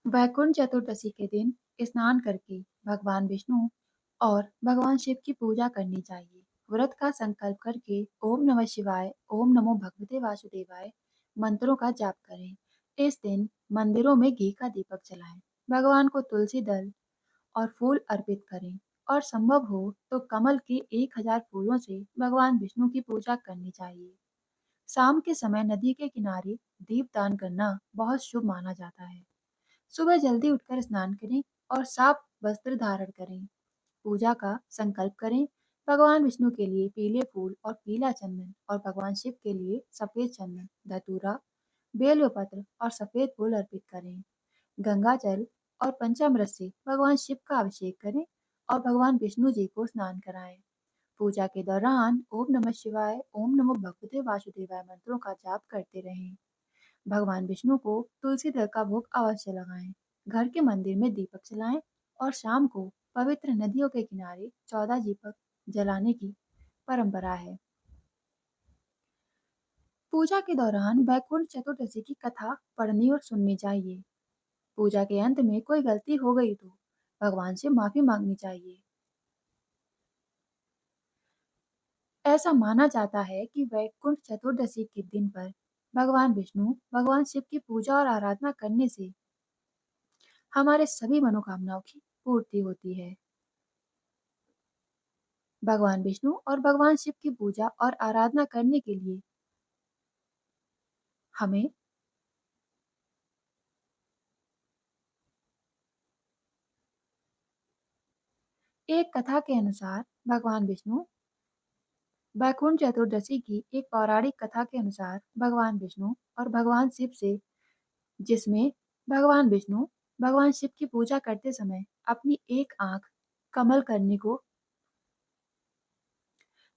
वैकुंठ चतुर्दशी के दिन स्नान करके भगवान विष्णु और भगवान शिव की पूजा करनी चाहिए। व्रत का संकल्प करके ओम नमः शिवाय, ओम नमो भगवते वासुदेवाय मंत्रों का जाप करें। इस दिन मंदिरों में घी का दीपक जलाएं। भगवान को तुलसी दल और फूल अर्पित करें और संभव हो तो कमल के 1000 फूलों से भगवान विष्णु की पूजा करनी चाहिए। शाम के समय नदी के किनारे दीपदान करना बहुत शुभ माना जाता है। सुबह जल्दी उठकर स्नान करें और साफ वस्त्र धारण करें। पूजा का संकल्प करें। भगवान विष्णु के लिए पीले फूल और पीला चंदन और भगवान शिव के लिए सफेद चंदन, धतूरा, बेलपत्र और सफेद फूल अर्पित करें। गंगा जल और पंचामृत से भगवान शिव का अभिषेक करें और भगवान विष्णु जी को स्नान कराएं। पूजा के दौरान ओम नमः शिवाय, ओम नमो भगवते वासुदेवाय मंत्रों का जाप करते रहें। भगवान विष्णु को तुलसी दल का भोग अवश्य लगाएं। घर के मंदिर में दीपक जलाएं और शाम को पवित्र नदियों के किनारे 14 दीपक जलाने की परंपरा है। पूजा के दौरान वैकुंठ चतुर्दशी की कथा पढ़नी और सुननी चाहिए। पूजा के अंत में कोई गलती हो गई तो भगवान से माफी मांगनी चाहिए। ऐसा माना जाता है कि वैकुंठ चतुर्दशी के दिन पर भगवान विष्णु, भगवान शिव की पूजा और आराधना करने से हमारे सभी मनोकामनाओं की पूर्ति होती है। भगवान विष्णु और भगवान शिव की पूजा और आराधना करने के लिए हमें एक कथा के अनुसार भगवान विष्णु वैकुंठ चतुर्दशी की एक पौराणिक कथा के अनुसार भगवान विष्णु और भगवान शिव से जिसमें भगवान विष्णु भगवान शिव की पूजा करते समय अपनी एक आंख कमल करने को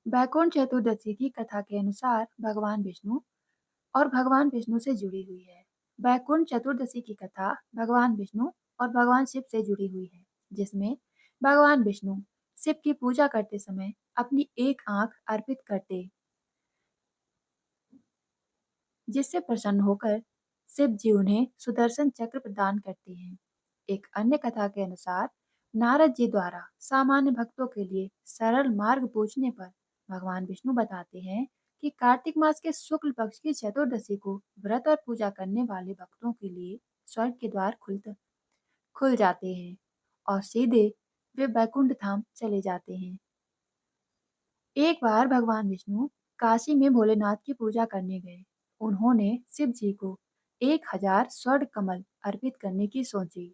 वैकुंठ चतुर्दशी की कथा के अनुसार भगवान विष्णु और भगवान विष्णु से जुड़ी हुई है। वैकुंठ चतुर्दशी की कथा भगवान विष्णु और भगवान शिव से जुड़ी हुई है, जिसमें भगवान विष्णु शिव की पूजा करते समय अपनी एक आंख अर्पित करते, जिससे प्रसन्न होकर शिव जी उन्हें सुदर्शन चक्र प्रदान करते हैं। एक अन्य कथा के अनुसार नारद जी द्वारा सामान्य भक्तों के लिए सरल मार्ग पूछने पर भगवान विष्णु बताते हैं कि कार्तिक मास के शुक्ल पक्ष की चतुर्दशी को व्रत और पूजा करने वाले भक्तों के लिए स्वर्ग के द्वार खुल जाते हैं और सीधे वे बैकुंठ धाम चले जाते हैं। एक बार भगवान विष्णु काशी में भोलेनाथ की पूजा करने गए। उन्होंने शिव जी को 1000 स्वर्ण कमल अर्पित करने की सोची।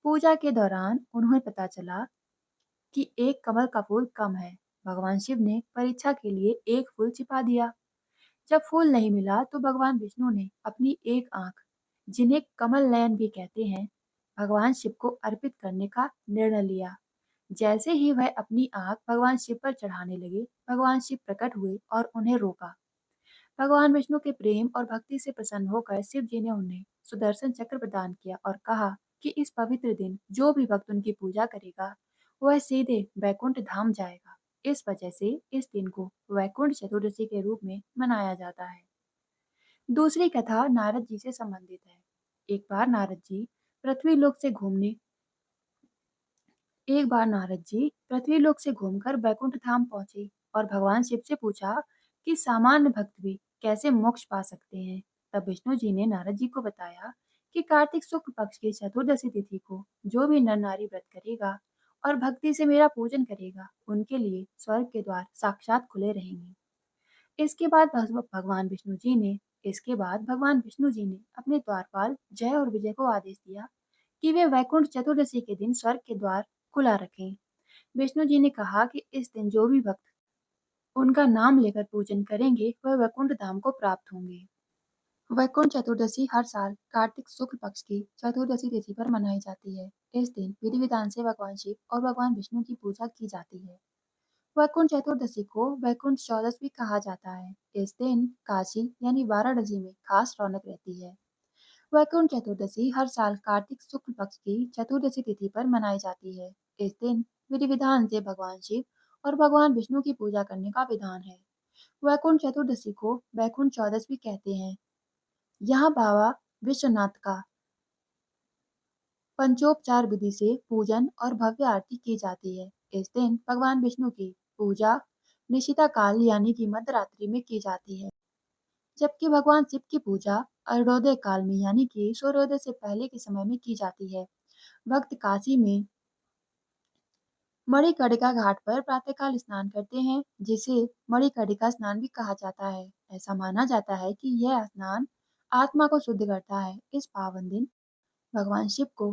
पूजा के दौरान उन्हें पता चला कि एक कमल का फूल कम है। भगवान शिव ने परीक्षा के लिए एक फूल छिपा दिया। जब फूल नहीं मिला तो भगवान विष्णु ने अपनी एक आंख, जिन्हें कमल नयन भी कहते हैं, भगवान शिव को अर्पित करने का निर्णय लिया। जैसे ही वह अपनी आंख भगवान शिव पर चढ़ाने लगे, भगवान शिव प्रकट हुए और उन्हें रोका। भगवान विष्णु के प्रेम और भक्ति से प्रसन्न होकर शिव जी ने उन्हें सुदर्शन चक्र प्रदान किया और कहा कि इस पवित्र दिन जो भी भक्त उनकी पूजा करेगा, वह सीधे वैकुंठ धाम जाएगा। इस वजह से इस दिन को वैकुंठ चतुर्दशी के रूप में मनाया जाता है। दूसरी कथा नारद जी से संबंधित है। एक बार नारद जी पृथ्वी लोक से घूमने एक बार नारद जी पृथ्वी लोक से घूमकर बैकुंठ धाम पहुंचे और भगवान शिव से पूछा कि सामान्य भक्त भी कैसे मोक्ष पा सकते हैं। तब विष्णु जी ने नारद जी को बताया कि कार्तिक शुक्ल पक्ष की चतुर्दशी तिथि को जो भी नर नारी व्रत करेगा और भक्ति से मेरा पूजन करेगा, उनके लिए स्वर्ग के द्वार साक्षात खुले रहेंगे। इसके बाद भगवान विष्णु जी ने इसके बाद भगवान विष्णु जी ने अपने द्वारपाल जय और विजय को आदेश दिया कि वे वैकुंठ चतुर्दशी के दिन स्वर्ग के द्वार खुला रखें। विष्णु जी ने कहा कि इस दिन जो भी भक्त उनका नाम लेकर पूजन करेंगे, वह वैकुंठ धाम को प्राप्त होंगे। वैकुंठ चतुर्दशी हर साल कार्तिक शुक्ल पक्ष की चतुर्दशी तिथि पर मनाई जाती है। इस दिन विधि विधान से भगवान शिव और भगवान विष्णु की पूजा की जाती है। वैकुंठ चतुर्दशी को वैकुंठ चौदस भी कहा जाता है। इस दिन काशी यानी वाराणसी में खास रौनक रहती है। वैकुंठ चतुर्दशी हर साल कार्तिक शुक्ल पक्ष की चतुर्दशी तिथि पर मनाई जाती है। इस दिन विधि विधान से भगवान शिव और भगवान विष्णु की पूजा करने का विधान है। वैकुंठ चतुर्दशी को वैकुंठ चौदस भी कहते हैं। यहाँ बाबा विश्वनाथ का पंचोपचार विधि से पूजन और भव्य आरती की जाती है। इस दिन भगवान विष्णु की पूजा निशिता काल यानी कि मध्यरात्रि में की जाती है, जबकि भगवान शिव की पूजा अर्धोदय काल में यानी कि सूर्योदय से पहले के समय में की जाती है। भक्त काशी में मणिकर्णिका घाट पर प्रातःकाल स्नान करते हैं, जिसे मणिकर्णिका स्नान भी कहा जाता है। ऐसा माना जाता है कि यह स्नान आत्मा को शुद्ध करता है। इस पावन दिन भगवान शिव को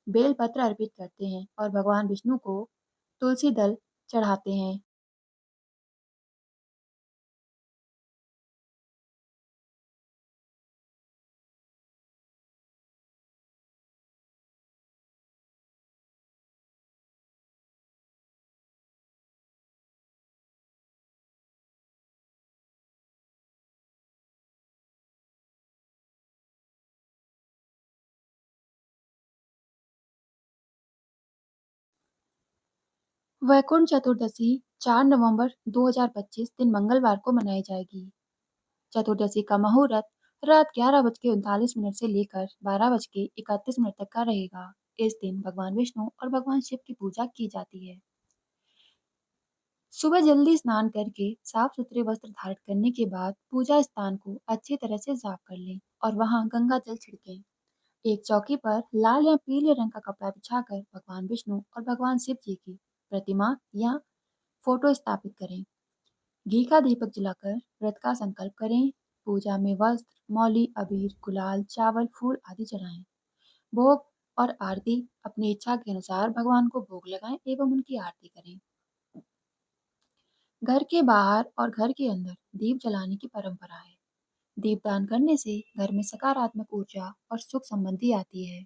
बेलपत्र अर्पित करते हैं और भगवान विष्णु को तुलसी दल चढ़ाते हैं। वैकुंठ चतुर्दशी 4 नवंबर 2025 दिन मंगलवार को मनाई जाएगी। चतुर्दशी का मुहूर्त रात 11:39 से लेकर 12:31 तक का रहेगा। इस दिन भगवान विष्णु और भगवान शिव की पूजा की जाती है। सुबह जल्दी स्नान करके साफ सुथरे वस्त्र धारण करने के बाद पूजा स्थान को अच्छी तरह से साफ कर लें और वहां गंगा जल छिड़कें। एक चौकी पर लाल या पीले रंग का कपड़ा बिछाकर भगवान विष्णु और भगवान शिव जी की प्रतिमा या फोटो स्थापित करें। घी का दीपक जलाकर व्रत का संकल्प करें। पूजा में वस्त्र, मौली, अबीर, गुलाल, चावल, फूल आदि चढ़ाएं। भोग और आरती अपनी इच्छा के अनुसार भगवान को भोग लगाएं एवं उनकी आरती करें। घर के बाहर और घर के अंदर दीप जलाने की परंपरा है। दीपदान करने से घर में सकारात्मक ऊर्जा और सुख समृद्धि आती है।